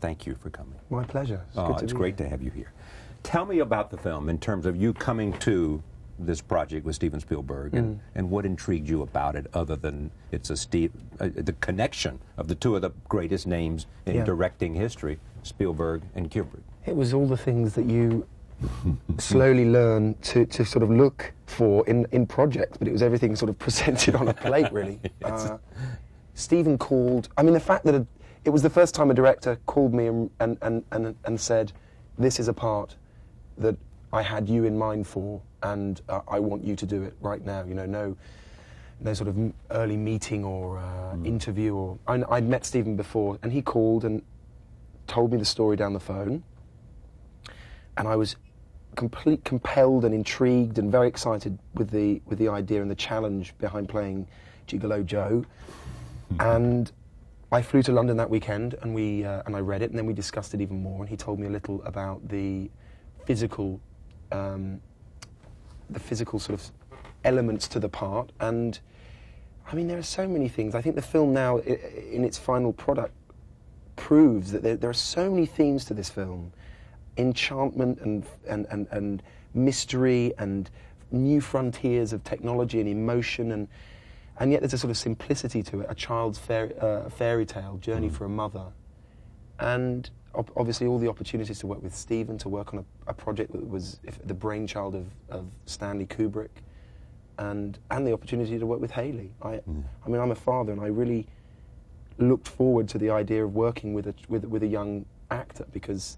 thank you for coming. My pleasure. It's great to have you here. Tell me about the film in terms of you coming to this project with Steven Spielberg, and what intrigued you about it, other than it's the connection of the two of the greatest names in directing history, Spielberg and Kubrick. It was all the things that you slowly learn to sort of look for in projects, but it was everything sort of presented on a plate, really. Steven called, I mean, the fact that it was the first time a director called me and said, this is a part that I had you in mind for, and I want you to do it right now. You know, no sort of early meeting or interview. Or I'd met Steven before, and he called and told me the story down the phone, and I was compelled and intrigued and very excited with the idea and the challenge behind playing Gigolo Joe. And I flew to London that weekend, and I read it, and then we discussed it even more. And he told me a little about the physical sort of elements to the part. And I mean, there are so many things. I think the film now, in its final product, proves that there are so many themes to this film: enchantment and mystery and new frontiers of technology and emotion, and yet there's a sort of simplicity to it, a child's fairy tale journey for a mother. And obviously all the opportunities to work with Steven, to work on a project that was the brainchild of Stanley Kubrick, and the opportunity to work with Hayley. I mean, I'm a father, and I really looked forward to the idea of working with a young actor, because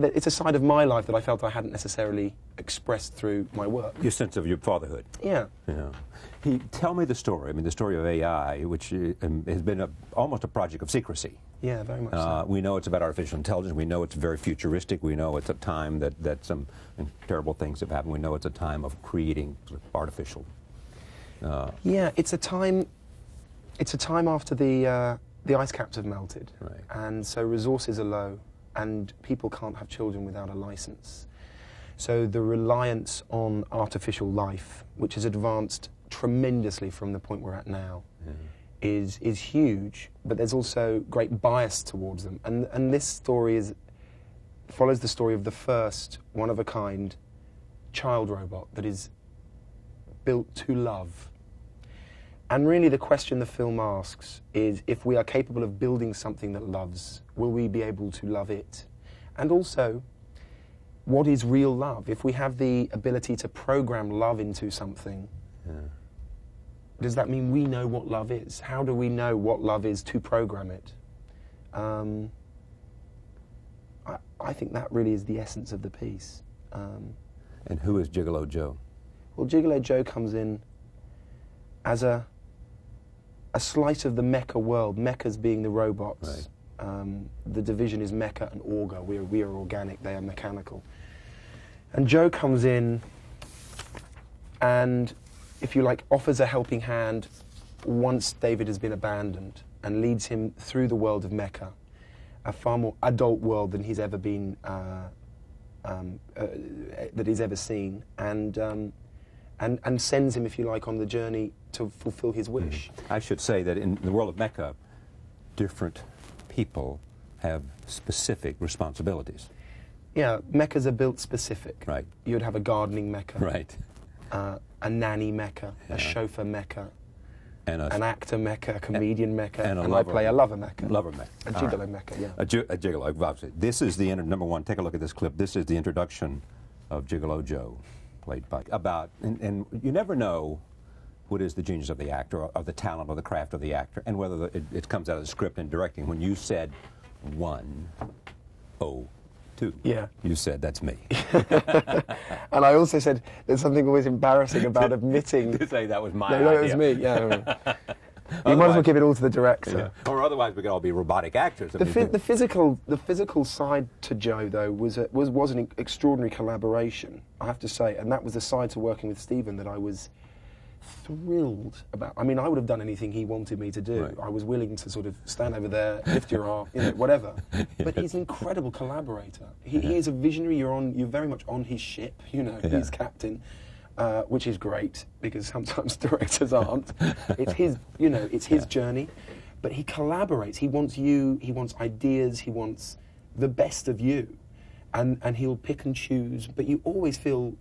it's a side of my life that I felt I hadn't necessarily expressed through my work. Your sense of your fatherhood. Yeah. Tell me the story. I mean, the story of AI, which has been almost a project of secrecy. Yeah, very much so. We know it's about artificial intelligence. We know it's very futuristic. We know it's a time that some terrible things have happened. We know it's a time of creating artificial. Yeah, it's a time after the ice caps have melted, right, and so resources are low, and people can't have children without a license. So the reliance on artificial life, which has advanced tremendously from the point we're at now, is huge, but there's also great bias towards them. And this story follows the story of the first one-of-a-kind child robot that is built to love. And really the question the film asks is, if we are capable of building something that loves, will we be able to love it? And also, what is real love? If we have the ability to program love into something, does that mean we know what love is? How do we know what love is to program it? I think that really is the essence of the piece. And who is Gigolo Joe? Well, Gigolo Joe comes in as a slice of the mecha world, mechas being the robots. Right. The division is mecha and orga. We are organic, they are mechanical. And Joe comes in and, if you like, offers a helping hand once David has been abandoned, and leads him through the world of mecha, a far more adult world than he's ever been, that he's ever seen, and sends him, if you like, on the journey to fulfill his wish. I should say that in the world of mecha, different people have specific responsibilities. Yeah, mechas are built specific. Right. You would have a gardening mecha. Right. A nanny mecha, a chauffeur mecha, and an actor mecha, a comedian mecha, and I play a lover mecha. Lover mecha. A gigolo mecha, yeah. A gigolo, obviously. This is the number one. Take a look at this clip. This is the introduction of Gigolo Joe, played by and you never know what is the genius of the actor, or of the talent, or the craft of the actor, and whether it comes out of the script and directing. When you said 102, yeah, you said that's me. And I also said there's something always embarrassing about admitting to say that was my idea. No, it was me. Yeah. You might as well give it all to the director. Yeah. Or otherwise we could all be robotic actors. The physical side to Joe, though, was an extraordinary collaboration, I have to say, and that was the side to working with Steven that I was thrilled about. I mean, I would have done anything he wanted me to do. Right. I was willing to sort of stand over there, lift your arm, whatever. But he's an incredible collaborator. He is a visionary. You're very much on his ship. He's captain. Which is great, because sometimes directors aren't. It's his, it's his journey. but he collaborates. He wants you, he wants ideas, he wants the best of you. And he'll pick and choose, but you always feel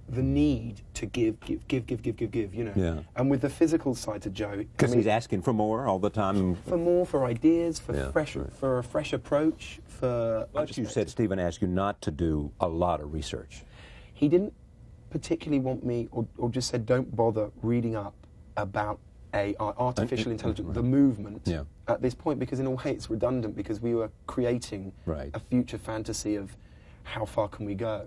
the need to give, you know. Yeah. And with the physical side to Joe, Because he's asking for more all the time. for more, for ideas, for Yeah, fresh, right. for a fresh approach, for. Like you said, Stephen asked you not to do a lot of research. He didn't particularly want me, or just said, don't bother reading up about artificial intelligence, right. the movement, Yeah. at this point, because in a way it's redundant, because we were creating Right. a future fantasy of how far can we go,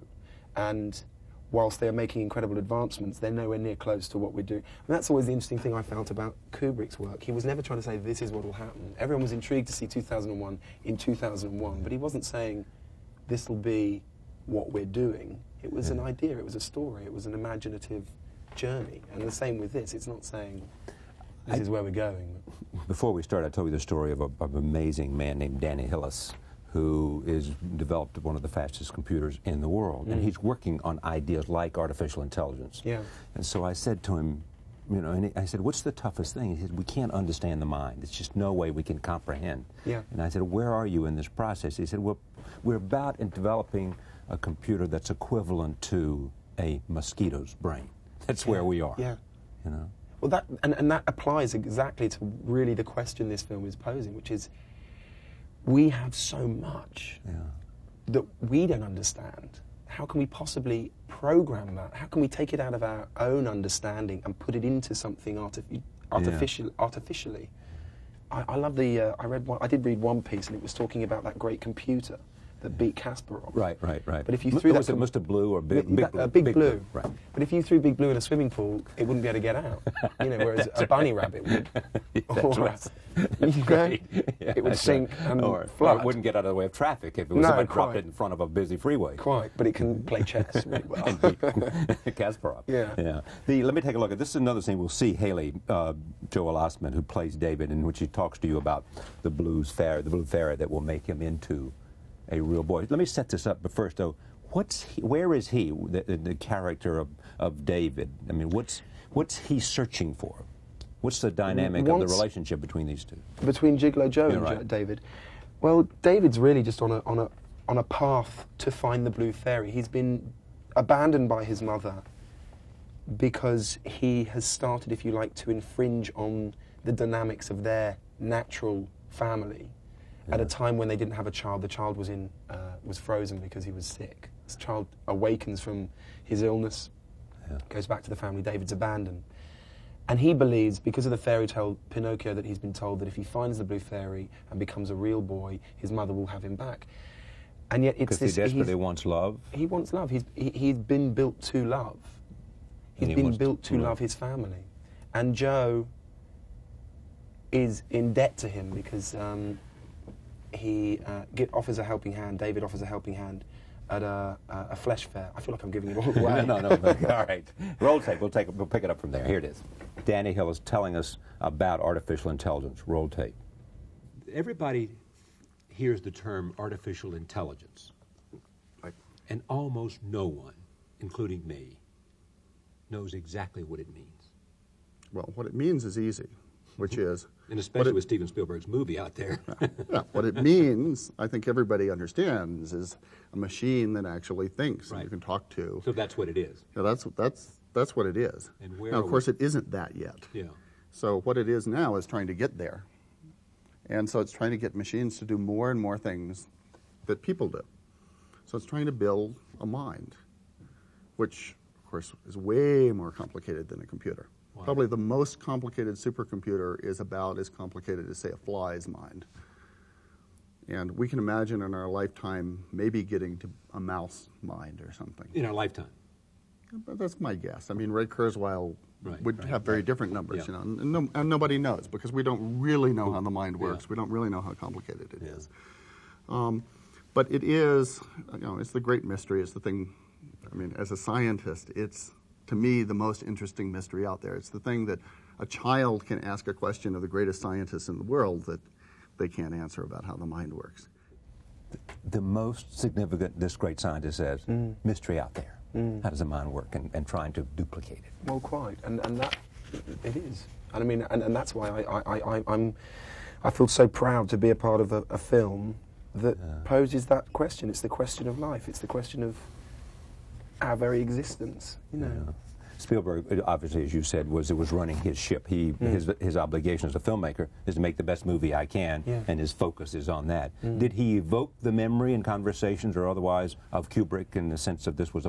and whilst they're making incredible advancements, they're nowhere near close to what we're doing. And that's always the interesting thing I felt about Kubrick's work. He was never trying to say, this is what will happen. Everyone was intrigued to see 2001 in 2001, but he wasn't saying, this will be what we're doing. It was an idea, it was a story, it was an imaginative journey. And the same with this, it's not saying, this is where we're going. Before we start, I told you the story of an amazing man named Danny Hillis, who is developed one of the fastest computers in the world. And he's working on ideas like artificial intelligence. Yeah. And so I said to him, you know, and I said, what's the toughest thing? He said, we can't understand the mind. There's just no way we can comprehend. Yeah. And I said, where are you in this process? He said, well, we're about in developing a computer that's equivalent to a mosquito's brain. That's where we are. Yeah. You know? Well, that and that applies exactly to really the question this film is posing, which is, we have so much that we don't understand. How can we possibly program that? How can we take it out of our own understanding and put it into something artificially? I love the. I did read one piece, and it was talking about that great computer that beat Kasparov. Right. But if you threw was it Mr. Blue or Big Blue? Big Blue. Right. But if you threw Big Blue in a swimming pool, it wouldn't be able to get out. You know, whereas a bunny rabbit would. That's right. It would sink and or float. it wouldn't get out of the way of traffic if it was somebody dropped it in front of a busy freeway. Quite, but it can play chess really well. And beat Kasparov. Yeah. Let me take a look at this. Is another scene we'll see Hayley, Joel Osment, who plays David, in which he talks to you about the blue fairy that will make him into a real boy. Let me set this up, but first, though, where is he, the character of David? I mean, what's he searching for? What's the dynamic of the relationship between these two? Between Gigolo Joe and David? Well, David's really just on a path to find the blue fairy. He's been abandoned by his mother because he has started, if you like, to infringe on the dynamics of their natural family. At a time when they didn't have a child, the child was frozen because he was sick. This child awakens from his illness, goes back to the family. David's abandoned. And he believes, because of the fairy tale Pinocchio, that he's been told that if he finds the blue fairy and becomes a real boy, his mother will have him back. And yet it's because he desperately wants love? He wants love. He's been built to love. He's been built to love his family. And Joe is in debt to him because he offers a helping hand, David offers a helping hand at a flesh fair. I feel like I'm giving it all away. No. All right. Roll tape. We'll pick it up from there. Here it is. Danny Hill is telling us about artificial intelligence. Roll tape. Everybody hears the term artificial intelligence, and almost no one, including me, knows exactly what it means. Well, what it means is easy, which is... And especially with Steven Spielberg's movie out there. Yeah, what it means, I think everybody understands, is a machine that actually thinks and you can talk to. So that's what it is. Yeah, that's what it is. And where now, of course, it isn't that yet. Yeah. So what it is now is trying to get there. And so it's trying to get machines to do more and more things that people do. So it's trying to build a mind, which, of course, is way more complicated than a computer. Wow. Probably the most complicated supercomputer is about as complicated as, say, a fly's mind. And we can imagine in our lifetime maybe getting to a mouse mind or something. In our lifetime? But that's my guess. I mean, Ray Kurzweil would have very different numbers, you know, and nobody knows because we don't really know how the mind works. We don't really know how complicated it is. But it is, you know, it's the great mystery. It's the thing, I mean, as a scientist, it's, to me, the most interesting mystery out there. It's the thing that a child can ask a question of the greatest scientists in the world that they can't answer about how the mind works. The most significant, this great scientist says, mystery out there. How does the mind work, and trying to duplicate it? Well, quite, and that it is. And I mean, and that's why I'm I feel so proud to be a part of a film that poses that question. It's the question of life. It's the question of our very existence, you know. Yeah. Spielberg, obviously, as you said, was running his ship. His obligation as a filmmaker is to make the best movie I can, and his focus is on that. Did he evoke the memory in conversations or otherwise of Kubrick in the sense of this was,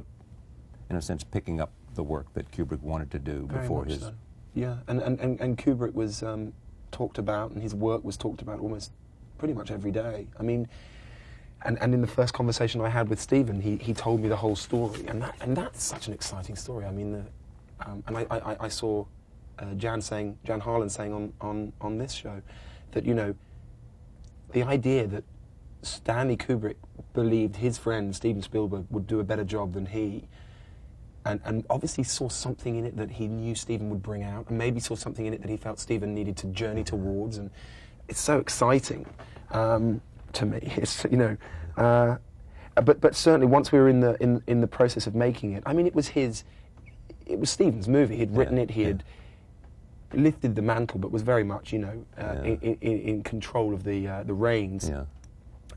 in a sense, picking up the work that Kubrick wanted to do before his... So. Yeah, and Kubrick was talked about, and his work was talked about almost pretty much every day. I mean, and in the first conversation I had with Steven, he told me the whole story, and that's such an exciting story. I mean, and I saw Jan Harlan saying on this show that, you know, the idea that Stanley Kubrick believed his friend Steven Spielberg would do a better job than he, and obviously saw something in it that he knew Steven would bring out, and maybe saw something in it that he felt Steven needed to journey towards, and it's so exciting to me. It's, you know, but certainly once we were in the process of making it, I mean, it was Steven's movie. He'd written it. He had lifted the mantle, but was very much, you know, in control of the reins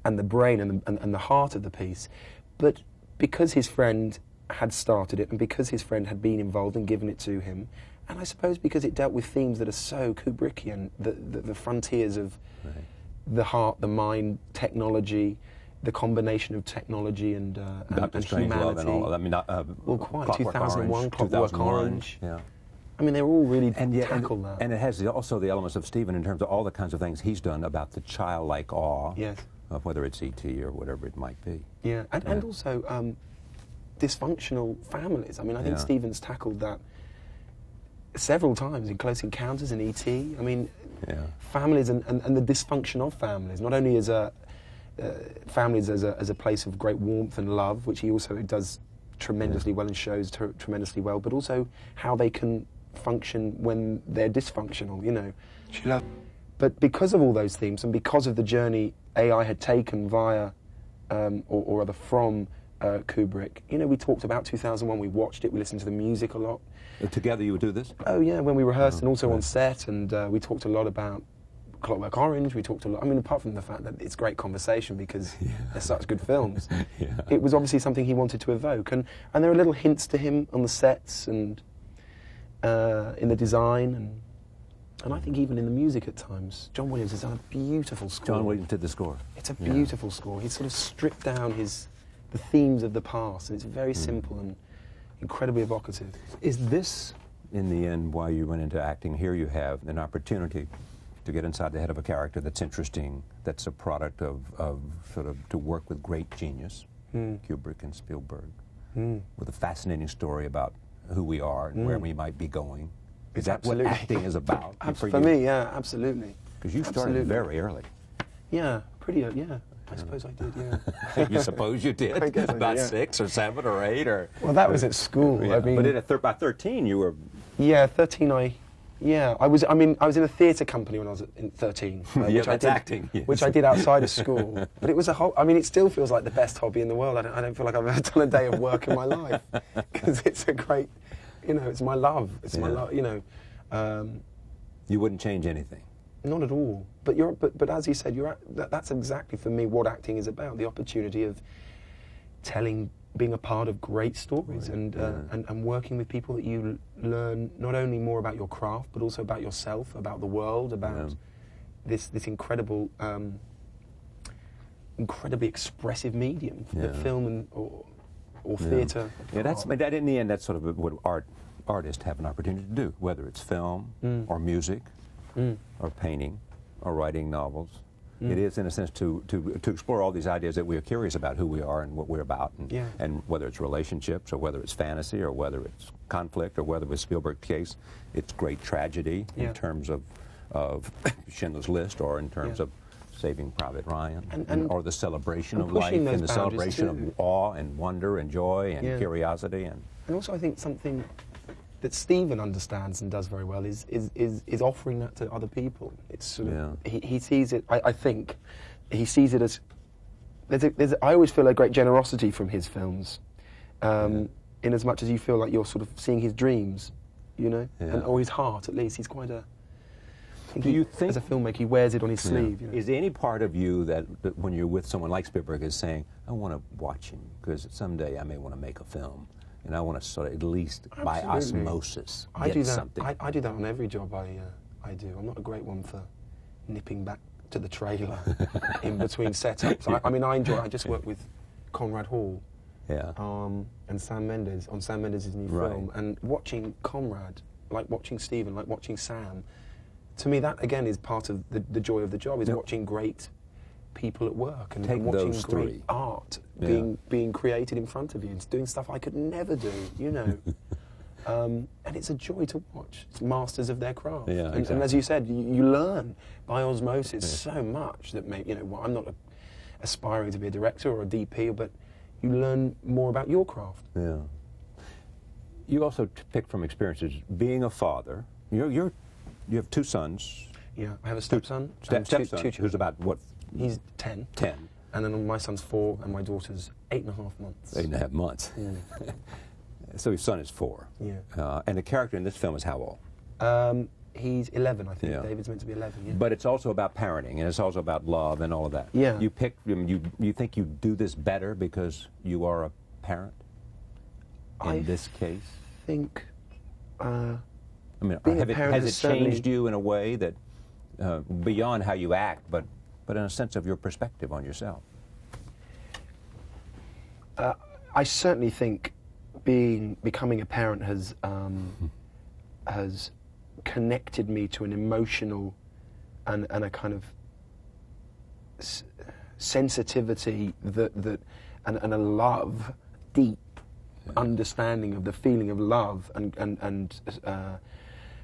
and the brain and the heart of the piece. But because his friend had started it, and because his friend had been involved and given it to him, and I suppose because it dealt with themes that are so Kubrickian, the frontiers of the heart, the mind, technology, the combination of technology and humanity. And all. I mean, well, quite. Clockwork 2001, Orange, Clockwork 2001, Orange. Yeah. I mean, they were all really tackle that. And it has also the elements of Steven in terms of all the kinds of things he's done about the childlike awe of whether it's E.T. or whatever it might be. Yeah, and also dysfunctional families. I mean, I think Steven's tackled that several times in Close Encounters and E.T. I mean, families and the dysfunction of families, not only as families as a place of great warmth and love, which he also does tremendously well and shows tremendously well, but also how they can function when they're dysfunctional, you know. But because of all those themes, and because of the journey AI had taken via, or rather from Kubrick, you know, we talked about 2001, we watched it, we listened to the music a lot. Together you would do this? Oh yeah, when we rehearsed and also on set, and we talked a lot about Clockwork Orange, we talked a lot, I mean, apart from the fact that it's great conversation because they're such good films, it was obviously something he wanted to evoke, and there are little hints to him on the sets and in the design, and I think even in the music at times. John Williams has done a beautiful score. John Williams did the score. It's a beautiful score. He's sort of stripped down the themes of the past, and it's very simple and incredibly evocative. Is this, in the end, why you went into acting? Here you have an opportunity to get inside the head of a character that's interesting, that's a product of sort of to work with great genius, Kubrick and Spielberg, with a fascinating story about who we are and where we might be going. Is that what acting is about for me, yeah, absolutely. Because you started very early. Yeah, pretty early, yeah. I suppose I did, yeah. You suppose you did? I guess I did, about yeah. 6 or 7 or 8 or... Well, that was at school. Yeah. I mean, but by 13 you were... Yeah, 13 I was in a theatre company when I was in 13. Which I did, acting. Yes. Which I did outside of school. But it was I mean, it still feels like the best hobby in the world. I don't feel like I've ever done a day of work in my life. Because it's a great, you know, it's my love. It's my love, you know. You wouldn't change anything? Not at all. But as you said, that's exactly for me what acting is about, the opportunity of being a part of great stories, and working with people that you learn not only more about your craft, but also about yourself, about the world, about this incredible, incredibly expressive medium, the film or theatre. Yeah, that in the end, that's sort of what artists have an opportunity to do, whether it's film or music or painting or writing novels. It is, in a sense, to explore all these ideas that we are curious about who we are and what we're about, and whether it's relationships or whether it's fantasy or whether it's conflict or whether, with Spielberg's case, it's great tragedy in terms of Schindler's List or in terms of Saving Private Ryan, or the celebration of life and the celebration of awe and wonder and joy and curiosity. And also I think something that Steven understands and does very well is offering that to other people. It's sort of, he sees it, I think, he sees it as, I always feel a great generosity from his films, in as much as you feel like you're sort of seeing his dreams, you know, or his heart at least. He's quite a... Do you think, as a filmmaker, he wears it on his sleeve? You know? Is there any part of you that when you're with someone like Spielberg is saying, I want to watch him because someday I may want to make a film, and I want to sort of at least by osmosis get something? I do that on every job I do. I'm not a great one for nipping back to the trailer in between setups. I mean, I just worked with Conrad Hall and Sam Mendes on Sam Mendes' new film, and watching Conrad, like watching Steven, like watching Sam, to me that again is part of the joy of the job, is watching great people at work and watching great art being created in front of you. It's doing stuff I could never do, you know. And it's a joy to watch. It's masters of their craft. Yeah, and as you said, you learn by osmosis so much that maybe, you know, well, I'm not aspiring to be a director or a DP, but you learn more about your craft. Yeah. You also pick from experiences being a father. You have 2 sons. Yeah, I have a stepson. Stepson, who's about what? He's 10. 10. And then my son's 4, and my daughter's 8.5 months. 8.5 months. Yeah. So his son is 4. Yeah. And the character in this film is how old? He's 11, I think. Yeah. David's meant to be 11. Yeah. But it's also about parenting, and it's also about love and all of that. Yeah. You pick. You think you do this better because you are a parent. In this case, I think. I mean, has it changed you in a way that beyond how you act, but in a sense of your perspective on yourself? I certainly think becoming a parent has connected me to an emotional and a kind of sensitivity and a love, deep understanding of the feeling of love and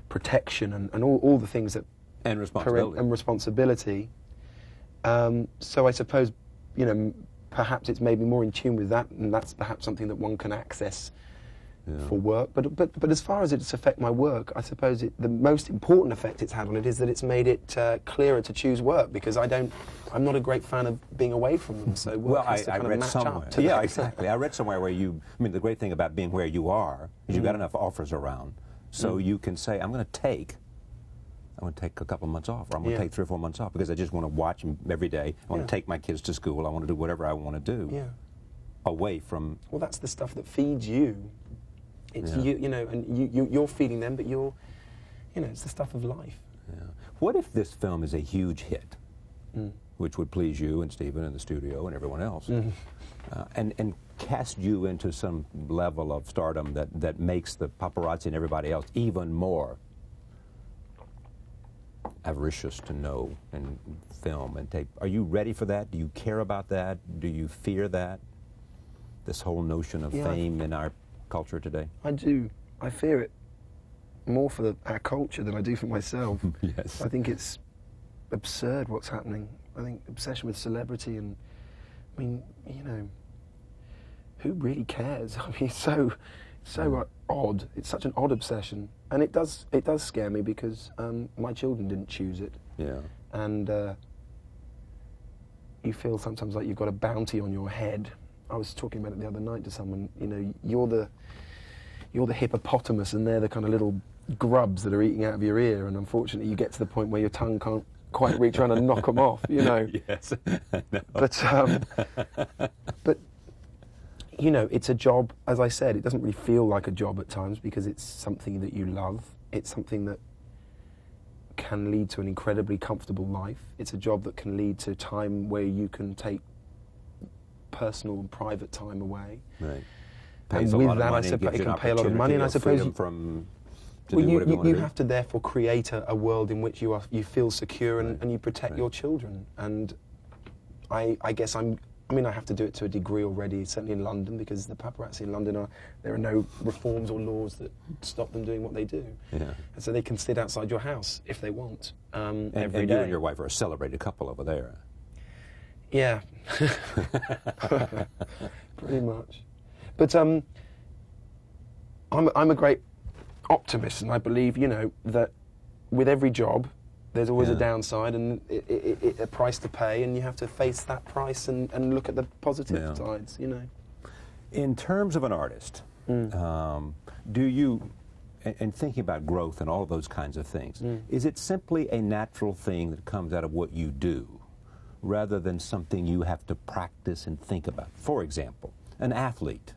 protection and all the things that and responsibility. So I suppose, you know, perhaps it's made me more in tune with that, and that's perhaps something that one can access for work. But as far as it's affect my work, I suppose the most important effect it's had on it is that it's made it clearer to choose work, because I'm not a great fan of being away from them. So work has to kind of match up to that. Exactly. I read somewhere where I mean, the great thing about being where you are is you've got enough offers around, so you can say, I'm going to take a couple of months off, or I'm going to take 3 or 4 months off because I just want to watch them every day. I want to take my kids to school. I want to do whatever I want to do. Yeah. Away from. Well, that's the stuff that feeds you. It's you know, and you're feeding them, but it's the stuff of life. Yeah. What if this film is a huge hit, which would please you and Steven and the studio and everyone else, and cast you into some level of stardom that makes the paparazzi and everybody else even more avaricious to know and film and tape? Are you ready for that? Do you care about that? Do you fear that? This whole notion of fame in our culture today? I do. I fear it more for our culture than I do for myself. Yes. I think it's absurd what's happening. I think obsession with celebrity, and I mean, you know, who really cares? I mean, it's so odd. It's such an odd obsession, and it does scare me because my children didn't choose it. Yeah. And you feel sometimes like you've got a bounty on your head. I was talking about it the other night to someone. You know, you're the hippopotamus, and they're the kind of little grubs that are eating out of your ear. And unfortunately, you get to the point where your tongue can't quite reach around and knock them off. You know. Yes. No. But you know, it's a job. As I said, it doesn't really feel like a job at times because it's something that you love. It's something that can lead to an incredibly comfortable life. It's a job that can lead to time where you can take personal and private time away. Right. And with that, I suppose it can pay a lot of money, and I suppose you have to therefore create a world in which you feel secure and you protect your children. And I guess I have to do it to a degree already, certainly in London, because the paparazzi in London there are no reforms or laws that stop them doing what they do. Yeah. And so they can sit outside your house if they want. And every you day. and your wife are a celebrated couple over there. Yeah. Pretty much. But I'm a great optimist, and I believe, you know, that with every job there's always a downside and a price to pay, and you have to face that price and look at the positive sides, you know. In terms of an artist, do you, and thinking about growth and all of those kinds of things, is it simply a natural thing that comes out of what you do, rather than something you have to practice and think about? For example, an athlete,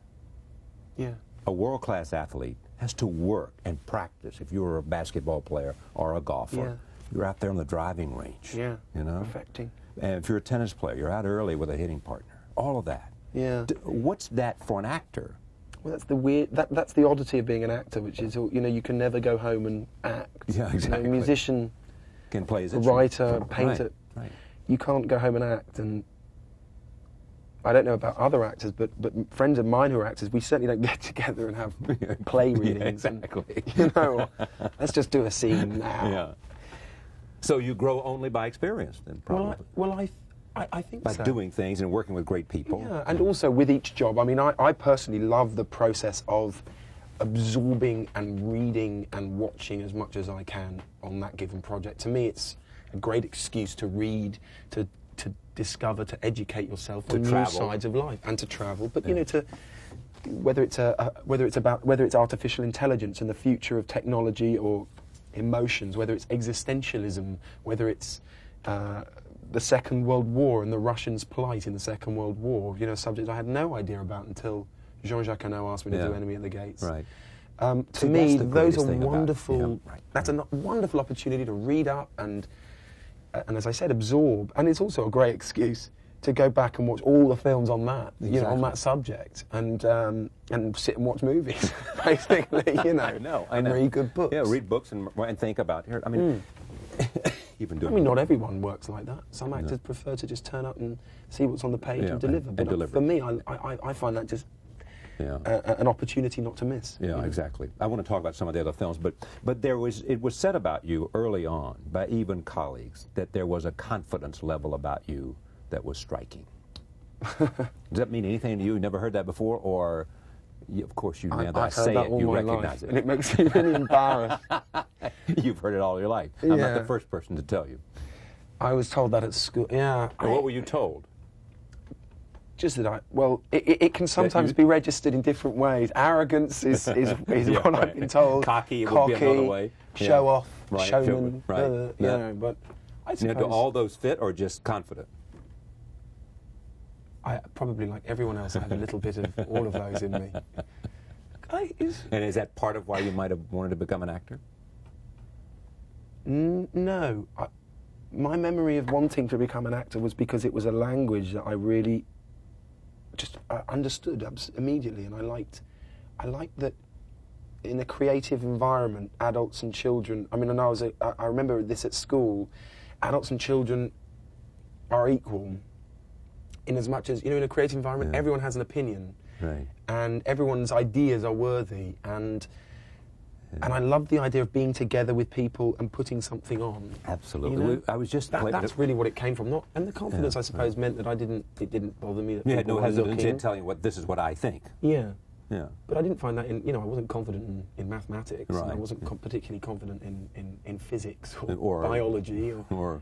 a world-class athlete, has to work and practice. If you're a basketball player or a golfer, you're out there on the driving range, you know? Perfecting. And if you're a tennis player, you're out early with a hitting partner. All of that. What's that for an actor? Well, that's the weird. That's the oddity of being an actor, which is, you know, you can never go home and act. Yeah, exactly. You know, a musician Can play his a instrument. writer, painter. Right. You can't go home and act. And I don't know about other actors, but friends of mine who are actors, we certainly don't get together and have play readings. Exactly. And, you know, let's just do a scene now. Yeah. So you grow only by experience, then, probably. Well, I think by so. doing things and working with great people. Yeah, and also with each job. I mean, I personally love the process of absorbing and reading and watching as much as I can on that given project. To me, it's a great excuse to read, to discover, to educate yourself on new sides of life, and to travel. But you know, to whether it's artificial intelligence and the future of technology, or emotions, whether it's existentialism, whether it's the Second World War and the Russians' plight in the Second World War, you know, subjects I had no idea about until Jean-Jacques Hano asked me to do Enemy at the Gates. Right. To me, those are wonderful. That's a wonderful opportunity to read up and as I said, absorb. And it's also a great excuse to go back and watch all the films on that, you know, on that subject, and sit and watch movies, basically, you know. I know. And read good books. Yeah, read books and think about it. I mean, not everyone works like that. Some actors prefer to just turn up and see what's on the page and deliver. But for me, I find that just an opportunity not to miss. Yeah, exactly. I want to talk about some of the other films, but it was said about you early on by even colleagues that there was a confidence level about you that was striking. Does that mean anything to you? You never heard that before, or of course you now that I say it, you recognize it, and it makes me really embarrassed. You've heard it all your life. I'm not the first person to tell you. I was told that at school. Yeah. And what were you told? Just that it can sometimes be registered in different ways. Arrogance is what I've been told. Cocky would be another way. Show off, showman. You know, but I suppose. Do all those fit, or just confident? I probably, like everyone else, I have a little bit of all of those in me. And is that part of why you might have wanted to become an actor? No. My memory of wanting to become an actor was because it was a language that I really just understood immediately, and I liked that in a creative environment, adults and children. I mean, and I remember this at school. Adults and children are equal, in as much as, you know, in a creative environment, everyone has an opinion, and everyone's ideas are worthy, and I love the idea of being together with people and putting something on. Absolutely. You know? I was just that's really what it came from. And the confidence, I suppose, meant that it didn't bother me that people had no were hesitancy in looking. telling you this is what I think. Yeah. Yeah. But I didn't find that I wasn't confident in mathematics. Right. And I wasn't particularly confident in physics or biology. But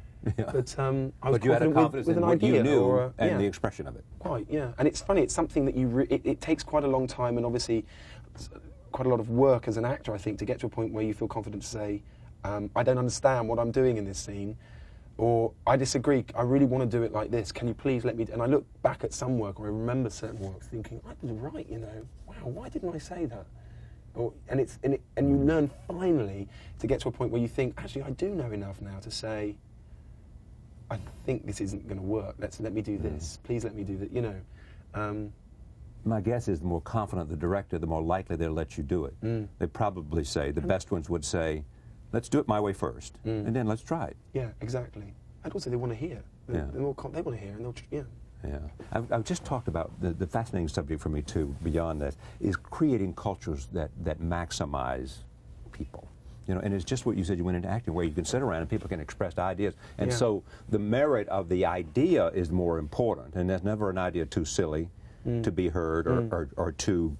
I was you had a confidence with in an what idea you knew and the expression of it. Quite, yeah. And it's funny, it's something that it takes quite a long time, and obviously quite a lot of work as an actor, I think, to get to a point where you feel confident to say, I don't understand what I'm doing in this scene, or I disagree, I really want to do it like this, can you please let me... And I look back at some work, or I remember certain work, thinking, I was right, you know, wow, why didn't I say that? And you learn finally to get to a point where you think, actually, I do know enough now to say, I think this isn't going to work, let me do this, please let me do that, you know. My guess is the more confident the director, the more likely they'll let you do it. They probably say, the best ones would say, let's do it my way first, and then let's try it. Yeah, exactly. And also they want to hear. They want to hear, and they'll, Yeah. I've just talked about the fascinating subject for me, too, beyond that, is creating cultures that maximize people. You know, and it's just what you said, you went into acting, where you can sit around and people can express ideas. And so the merit of the idea is more important, and there's never an idea too silly to be heard or too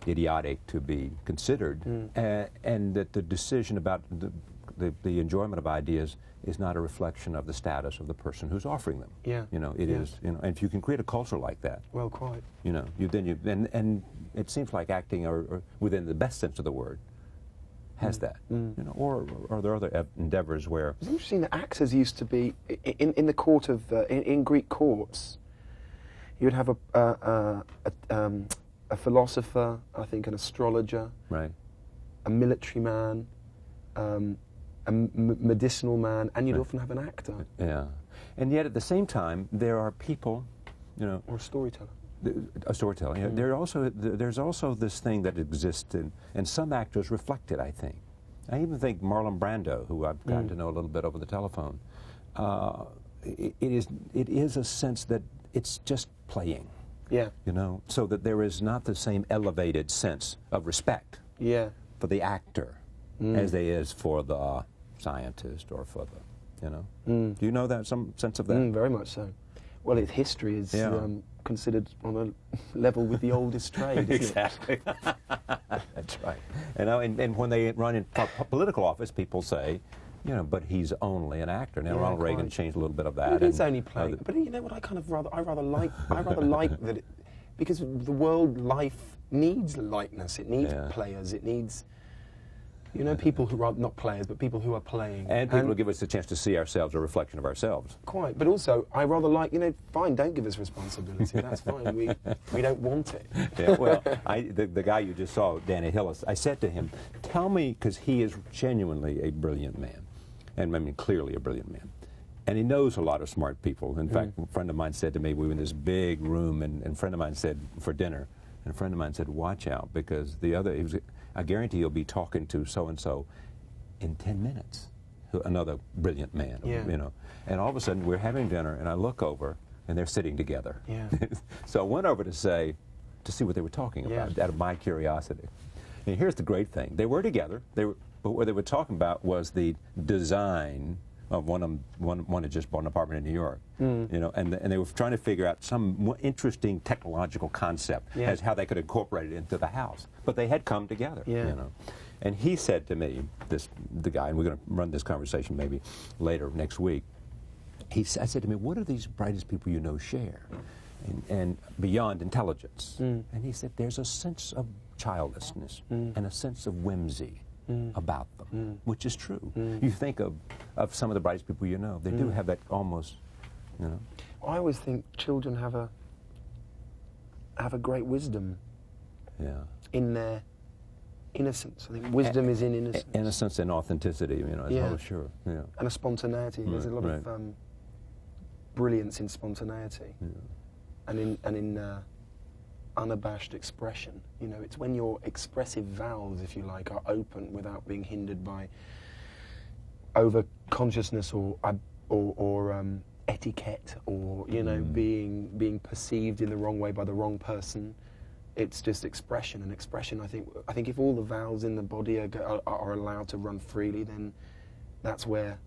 idiotic to be considered, and that the decision about the the enjoyment of ideas is not a reflection of the status of the person who's offering them. Yeah. You know, it is. You know, and if you can create a culture like that. Well, quite. You know, and it seems like acting, or within the best sense of the word, has that. You know, or are there other endeavors where? It's interesting that actors used to be in the court of in Greek courts. You would have a philosopher, I think, an astrologer, Right. a military man, a medicinal man, and you'd often have an actor. Yeah. And yet at the same time, there are people, you know, Or a storyteller. a storyteller. You know, there's also this thing that exists, and some actors reflect it, I think. I even think Marlon Brando, who I've gotten to know a little bit over the telephone, it is a sense that it's just playing. Yeah. You know, so that there is not the same elevated sense of respect for the actor as there is for the scientist or for the, you know. Do you know that, some sense of that? Very much so. Well, its history is considered on a level with the oldest trade, isn't Exactly. That's right. And when they run in political office, people say, you know, but he's only an actor. Now, Ronald Reagan changed a little bit of that. But he's only playing. But you know what? I rather like that, because the world life needs lightness. It needs players. It needs, you know, people who are not players, but people who are playing. And people who give us a chance to see ourselves, a reflection of ourselves. Quite. But also, I rather like, you know, fine, don't give us responsibility. That's fine. We don't want it. Yeah, well, the guy you just saw, Danny Hillis, I said to him, tell me, because he is genuinely a brilliant man. And I mean, clearly a brilliant man. And he knows a lot of smart people. In fact, a friend of mine said to me, we were in this big room, and a friend of mine said, for dinner, and a friend of mine said, watch out, because I guarantee you'll be talking to so-and-so in 10 minutes, another brilliant man, you know. And all of a sudden, we're having dinner, and I look over, and they're sitting together. Yeah. So I went over to see what they were talking about, out of my curiosity. And here's the great thing. They were together, but what they were talking about was the design of one had just bought an apartment in New York, you know, and they were trying to figure out some interesting technological concept as how they could incorporate it into the house. But they had come together, you know. And he said to me, the guy, and we're going to run this conversation maybe later next week. I said to me, what do these brightest people you know share, and beyond intelligence? And he said, there's a sense of childlessness and a sense of whimsy about them, which is true. You think of some of the brightest people you know, they do have that almost, you know. I always think children have a great wisdom in their innocence. I think wisdom is in innocence. Innocence and authenticity, you know, as well, sure. Yeah. And a spontaneity. There's a lot of brilliance in spontaneity. And in unabashed expression. You know, it's when your expressive valves, if you like, are open without being hindered by over-consciousness or etiquette, or, you know, being perceived in the wrong way by the wrong person. It's just expression, and expression, I think if all the valves in the body are allowed to run freely, then that's where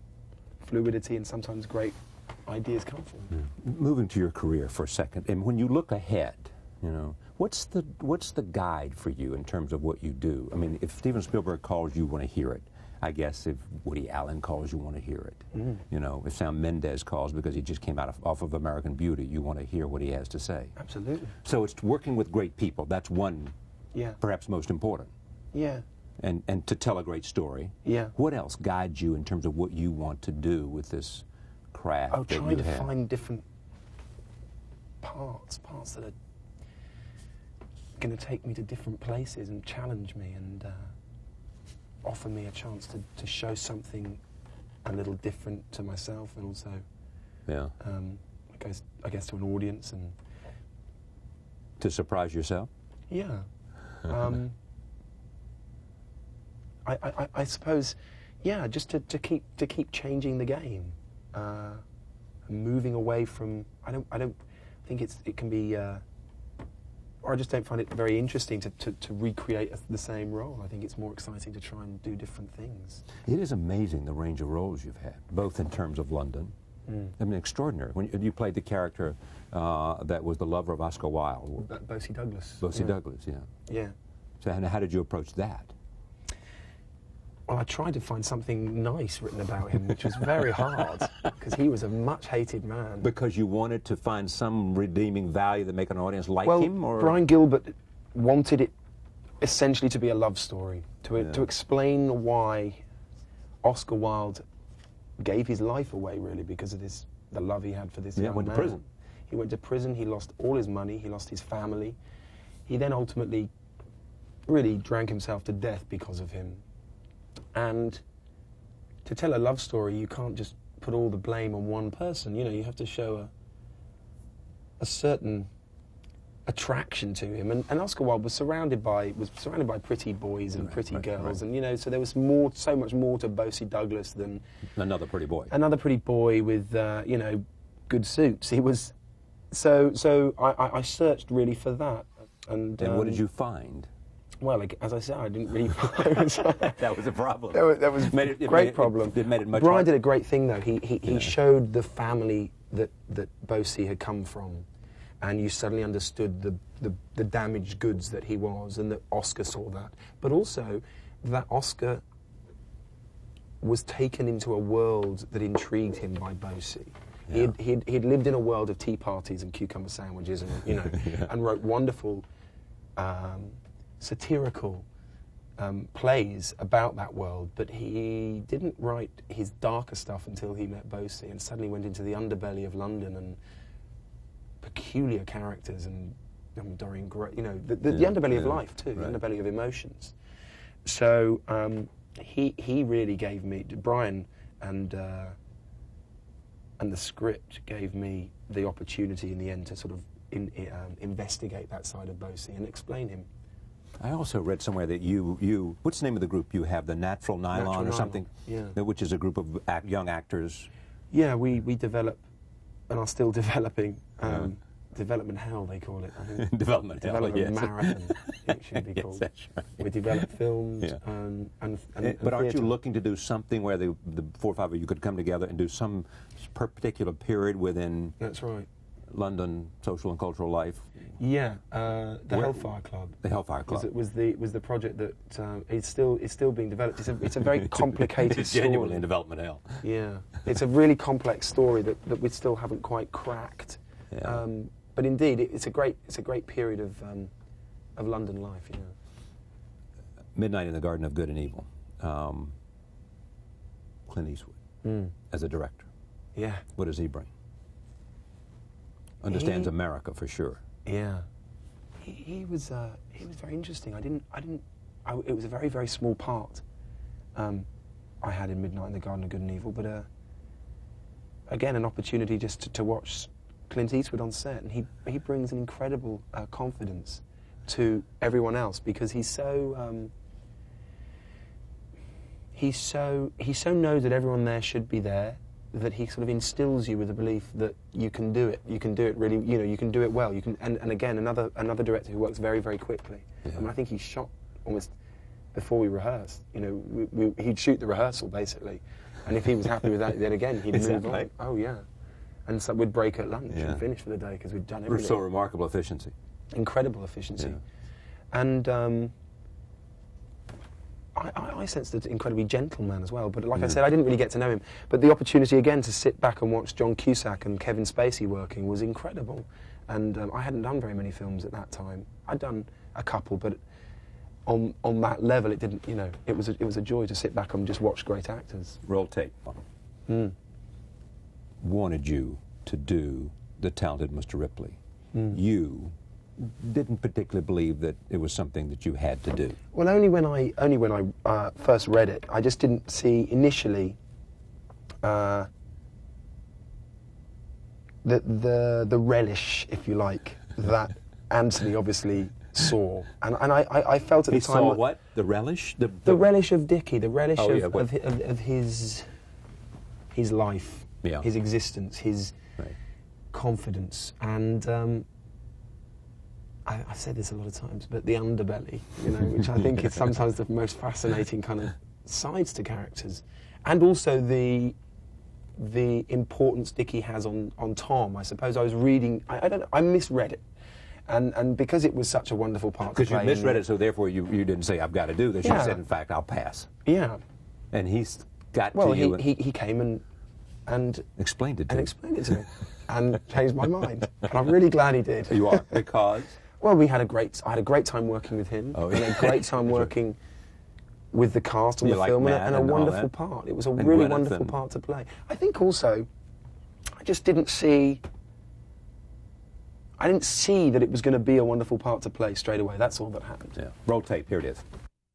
fluidity and sometimes great ideas come from. Moving to your career for a second, and when you look ahead, you know, what's the guide for you in terms of what you do? I mean, if Steven Spielberg calls, you want to hear it. I guess if Woody Allen calls, you want to hear it. You know, if Sam Mendes calls because he just came off of American Beauty, you want to hear what he has to say. Absolutely. So it's working with great people. That's one, perhaps most important. Yeah. And to tell a great story. Yeah. What else guides you in terms of what you want to do with this craft? Oh, trying to find different parts that are going to take me to different places and challenge me and offer me a chance to show something a little different to myself, and also, I guess to an audience, and to surprise yourself. Yeah. I suppose, just to keep changing the game, moving away from. I don't think it can be. Or I just don't find it very interesting to recreate the same role. I think it's more exciting to try and do different things. It is amazing the range of roles you've had, both in terms of London. I mean, extraordinary. When you played the character that was the lover of Oscar Wilde. Bosie Douglas. Bosie Douglas, yeah. Yeah. So how did you approach that? Well, I tried to find something nice written about him, which was very hard, because he was a much-hated man. Because you wanted to find some redeeming value that make an audience like him? Or? Brian Gilbert wanted it essentially to be a love story, to explain why Oscar Wilde gave his life away, really, because of the love he had for this young man. Went to prison. He went to prison, he lost all his money, he lost his family. He then ultimately really drank himself to death because of him. And to tell a love story, you can't just put all the blame on one person. You know, you have to show a certain attraction to him. And Oscar Wilde was surrounded by pretty boys and pretty girls, and you know, so there was so much more to Bosie Douglas than another pretty boy. Another pretty boy with you know, good suits. He was so I searched really for that. And what did you find? Well, like, as I said, I didn't really. That was a problem. That was a great problem. It made it much Brian harder. did a great thing, though. He showed the family that Bosie had come from, and you suddenly understood the damaged goods that he was, and that Oscar saw that. But also that Oscar was taken into a world that intrigued him by Bosie. Yeah. He'd lived in a world of tea parties and cucumber sandwiches, and you know, and wrote wonderful. Satirical plays about that world, but he didn't write his darker stuff until he met Bosie, and suddenly went into the underbelly of London and peculiar characters and Dorian Gray, you know, the underbelly of life too, the underbelly of emotions. So he really gave me, Brian and the script gave me the opportunity in the end to sort of investigate that side of Bosie and explain him. I also read somewhere that you what's the name of the group you have, the Natural Nylon or something? Yeah. Which is a group of young actors. Yeah, we develop, and are still developing, development hell, they call it. I think. Development marathon, it should be called. That's right. We develop films but aren't you looking to do something where the 4 or 5 of you could come together and do some particular period within... That's right. London social and cultural life? Yeah, the Hellfire Club. The Hellfire Club. Was the project that it's still being developed. It's a very complicated story. Genuinely in development hell. Yeah, it's a really complex story that we still haven't quite cracked. Yeah. But indeed, it's a great period of London life. You know. Midnight in the Garden of Good and Evil. Clint Eastwood as a director. Yeah. What does he bring? Understands America for sure. Yeah, he was very interesting. It was a very, very small part I had in Midnight in the Garden of Good and Evil, but again, an opportunity just to watch Clint Eastwood on set, and he brings an incredible confidence to everyone else, because he so knows that everyone there should be there, that he sort of instills you with the belief that you can do it. You can do it really, you know, you can do it well. You can, and again, another director who works very, very quickly. Yeah. I mean, I think he shot almost before we rehearsed. You know, he'd shoot the rehearsal basically, and if he was happy with that, then again he'd move on. Oh yeah, and so we'd break at lunch and finish for the day because we'd done everything. So remarkable efficiency. Incredible efficiency, and. I sensed an incredibly gentle man as well, but like I said, I didn't really get to know him. But the opportunity again to sit back and watch John Cusack and Kevin Spacey working was incredible. And I hadn't done very many films at that time. I'd done a couple, but on that level, it didn't. You know, it was a joy to sit back and just watch great actors. Roll tape. Wanted you to do The Talented Mr. Ripley. You didn't particularly believe that it was something that you had to do. Well, only when I first read it, I just didn't see initially the relish, if you like, that Anthony obviously saw, and I felt at the time. He saw what? The relish? The relish of Dickie, the relish of his life, his existence, his confidence, and. I've said this a lot of times, but the underbelly, you know, which I think is sometimes the most fascinating kind of sides to characters, and also the importance Dickie has on Tom. I suppose I was reading, I don't know, I misread it, and because it was such a wonderful part to play. Because you misread it, so therefore you didn't say I've got to do this. You said, in fact, I'll pass. Yeah, And he's got Well, to you. he came and explained it to me and changed my mind. And I'm really glad he did. You are, because? Well, I had a great time working with him. Oh, and a great time working with the cast on the film, and a wonderful part. It was a really wonderful part to play. I think also, I just didn't see that it was going to be a wonderful part to play straight away. That's all that happened. Yeah. Roll tape. Here it is.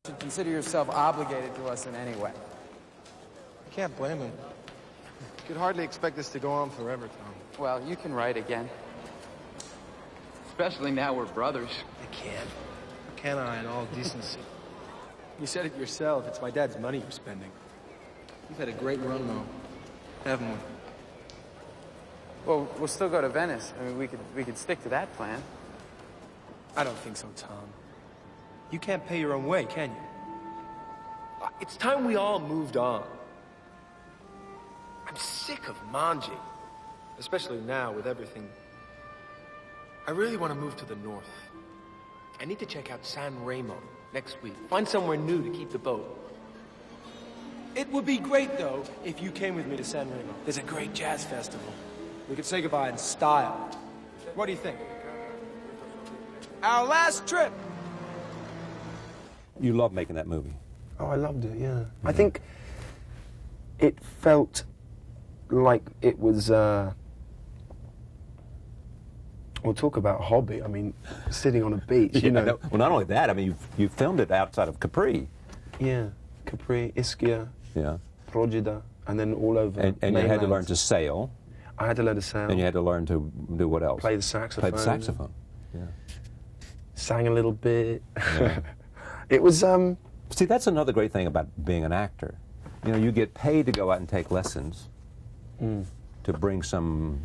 You should consider yourself obligated to us in any way. I can't blame him. You could hardly expect this to go on forever, Tom. Well, you can write again. Especially now we're brothers. I can't. How can I, in all decency? You said it yourself. It's my dad's money you're spending. You've had a great run, though, haven't we? Well, we'll still go to Venice. I mean, we could stick to that plan. I don't think so, Tom. You can't pay your own way, can you? It's time we all moved on. I'm sick of manji, especially now with everything. I really want to move to the north. I need to check out San Remo next week. Find somewhere new to keep the boat. It would be great, though, if you came with me to San Remo. There's a great jazz festival. We could say goodbye in style. What do you think? Our last trip! You love making that movie. Oh, I loved it, yeah. I think it felt like it was, well, talk about a hobby. I mean, sitting on a beach, you know. Well, not only that, I mean, you filmed it outside of Capri. Yeah, Capri, Ischia, Yeah. Progida, and then all over And you had to learn to sail. I had to learn to sail. And you had to learn to do what else? Play the saxophone. Play the saxophone, yeah. Sang a little bit. Yeah. It was, See, that's another great thing about being an actor. You know, you get paid to go out and take lessons to bring some,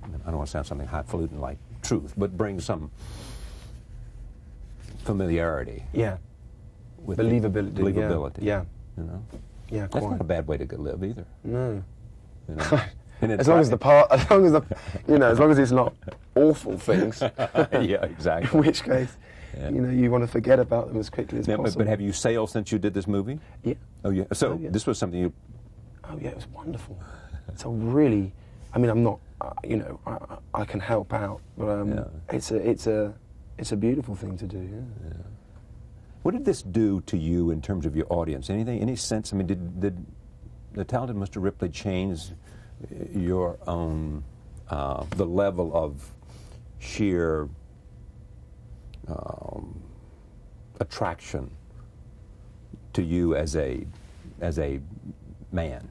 I don't want to sound something highfalutin like truth, but bring some familiarity. Yeah. With Believability. Believability. Yeah. You know? Yeah, That's quite. not a bad way to live either. No. You know? As long as it's not awful things. Yeah, exactly. In which case, you know, you want to forget about them as quickly as possible. But have you sailed since you did this movie? Yeah. Oh, yeah. So Oh, yeah. this was something you... Oh yeah, it was wonderful. It's a really, I mean, I'm not, you know, I can help out, but it's a beautiful thing to do. Yeah. What did this do to you in terms of your audience? Anything, any sense? I mean, did the talented Mr. Ripley change your own, the level of sheer attraction to you as a man?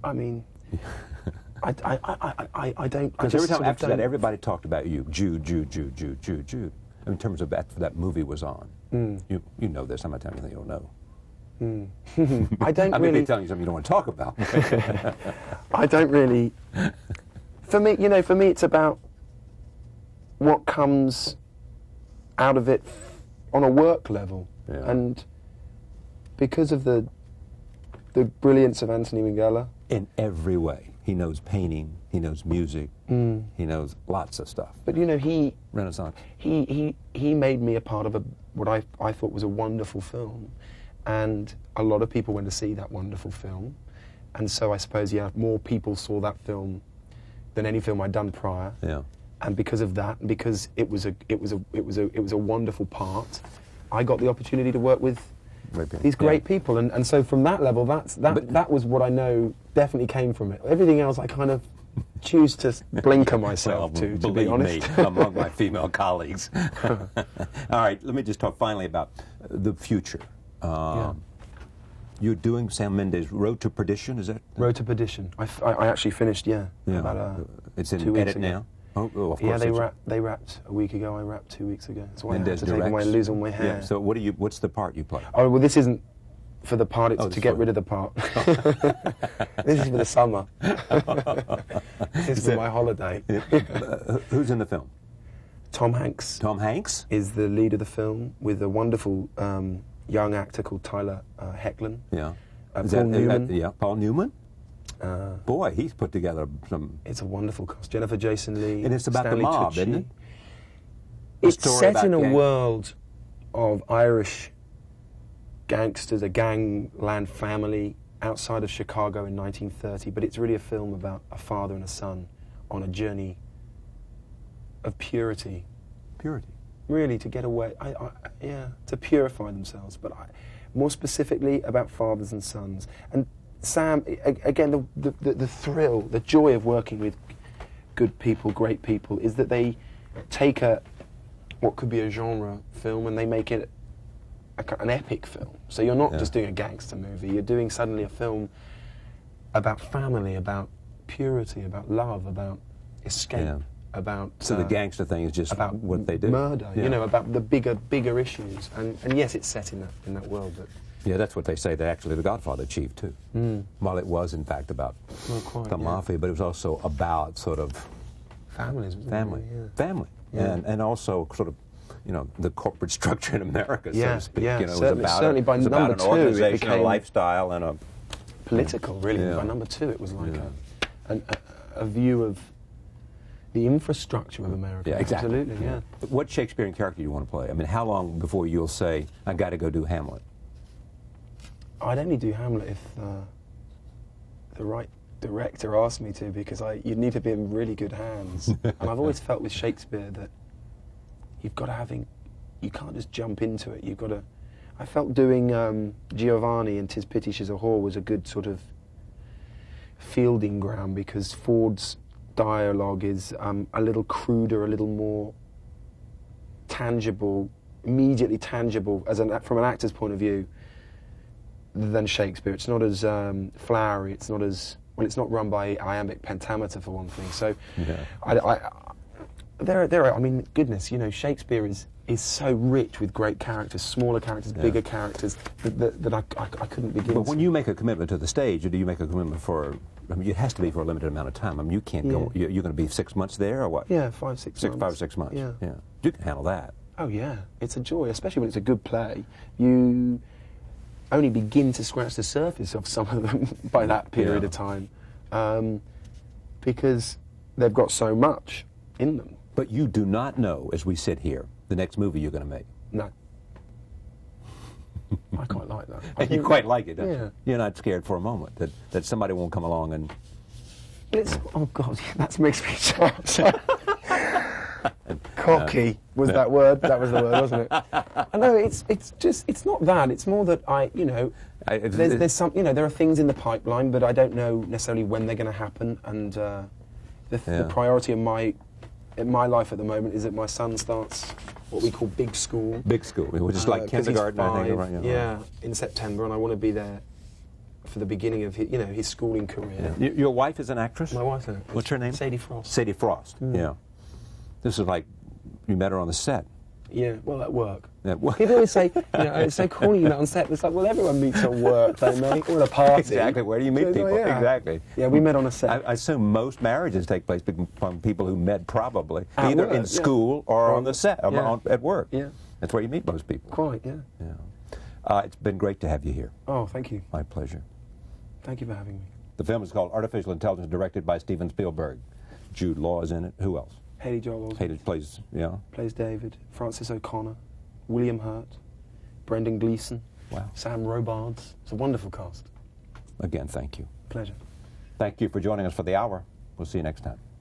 I mean, I don't. Because every time after that, everybody talked about you, Jude. I mean, in terms of after that movie was on, you know this. I'm not telling you anything you don't know. I don't I may really. be telling you something you don't want to talk about. I don't really. For me, you know, it's about what comes out of it on a work level, and because of the brilliance of Anthony Minghella. In every way. He knows painting, he knows music, he knows lots of stuff. But you know, Renaissance. He made me a part of what I thought was a wonderful film, and a lot of people went to see that wonderful film, and so I suppose more people saw that film than any film I'd done prior. Yeah. And because of that, because it was a wonderful part, I got the opportunity to work with these great people, and so from that level, that was what I know definitely came from it. Everything else, I kind of choose to blinker myself to be honest. Me, among my female colleagues. All right, let me just talk finally about the future. You're doing Sam Mendes' Road to Perdition, is that? Road to Perdition. I actually finished, about it's in 2 weeks edit ago. now? Oh, of course. Yeah, they wrapped a week ago. I wrapped 2 weeks ago. That's why Mendes I had to directs. lose all my hair. Yeah. So what's the part you play? Oh, well, this isn't for the part, it's to get rid of the part. This is for the summer. This is for my holiday. Who's in the film? Tom Hanks. Tom Hanks? Is the lead of the film with a wonderful young actor called Tyler Hoechlin. Yeah. Paul Newman. Paul Newman? Boy, he's put together some... It's a wonderful cast. Jennifer Jason Leigh. And it's about Stanley the mob, Tucci. isn't it? It's set in a world of Irish gangsters, a gangland family outside of Chicago in 1930, but it's really a film about a father and a son on a journey of purity. Purity. Really, to get away, to purify themselves, but more specifically about fathers and sons. And Sam, again, the thrill, the joy of working with good people, great people, is that they take what could be a genre film and they make it an epic film. So you're not just doing a gangster movie, you're doing suddenly a film about family, about purity, about love, about escape, about... So the gangster thing is just about what they do. Murder, you know, about the bigger issues. And yes, it's set in that world, but... Yeah, that's what they say that actually The Godfather achieved too. While it was, in fact, about the mafia, but it was also about sort of... Families, wasn't family. it? Yeah. Family. Yeah. And also sort of, you know, the corporate structure in America, so Yeah, to speak. yeah, You know, certainly by it was number about two, an it organization, a became lifestyle, and a... Political, really. Yeah. By number two, it was like a view of the infrastructure of America. Yeah, exactly. Absolutely, yeah. What Shakespearean character do you want to play? I mean, how long before you'll say, I got to go do Hamlet? I'd only do Hamlet if the right director asked me to, because you'd need to be in really good hands. And I've always felt with Shakespeare that you've got to you can't just jump into it. You've got to... I felt doing Giovanni and 'Tis Pity She's a Whore was a good sort of fielding ground, because Ford's dialogue is a little cruder, a little more tangible, immediately tangible from an actor's point of view than Shakespeare. It's not as flowery, it's not as... Well, it's not run by iambic pentameter, for one thing. So, I mean, goodness, you know, Shakespeare is so rich with great characters, smaller characters, bigger characters, that I couldn't begin. But when you make a commitment to the stage, or do you make a commitment for... I mean, it has to be for a limited amount of time. I mean, you can't go... You're going to be 6 months there, or what? Yeah, 5, 6 months. 5 or 6 months. Yeah. You can handle that. Oh, yeah. It's a joy, especially when it's a good play. You only begin to scratch the surface of some of them by that period of time, because they've got so much in them. But you do not know, as we sit here, the next movie you're going to make. No. I quite like that. You quite like it, don't Yeah. you? You're not scared for a moment that somebody won't come along and... It's, oh God, that makes me so cocky was that word. That was the word, wasn't it? I know it's not that. It's more that there's some, you know, there are things in the pipeline, but I don't know necessarily when they're going to happen. And the priority in my life at the moment is that my son starts what we call big school. Big school, which is like kindergarten, I think. Right? Yeah, in September, and I want to be there for the beginning of his schooling career. Yeah. Your wife is an actress? My wife's an actress. What's her name? Sadie Frost. Sadie Frost, yeah. This is like, you met her on the set. Yeah, well, at work. Yeah, People always say, you know, it's so corny you met on set. It's like, well, everyone meets at work, don't they? Or at a party. Exactly, where do you meet people? Yeah. Exactly. Yeah, we met on a set. I assume most marriages take place from people who met probably either in school or on the set, at work. Yeah. That's where you meet most people. Quite, yeah. Yeah. It's been great to have you here. Oh, thank you. My pleasure. Thank you for having me. The film is called Artificial Intelligence, directed by Steven Spielberg. Jude Law is in it. Who else? Hayley Joel Osment. Hayley plays, Plays David. Francis O'Connor. William Hurt. Brendan Gleeson. Wow. Sam Robards. It's a wonderful cast. Again, thank you. Pleasure. Thank you for joining us for the hour. We'll see you next time.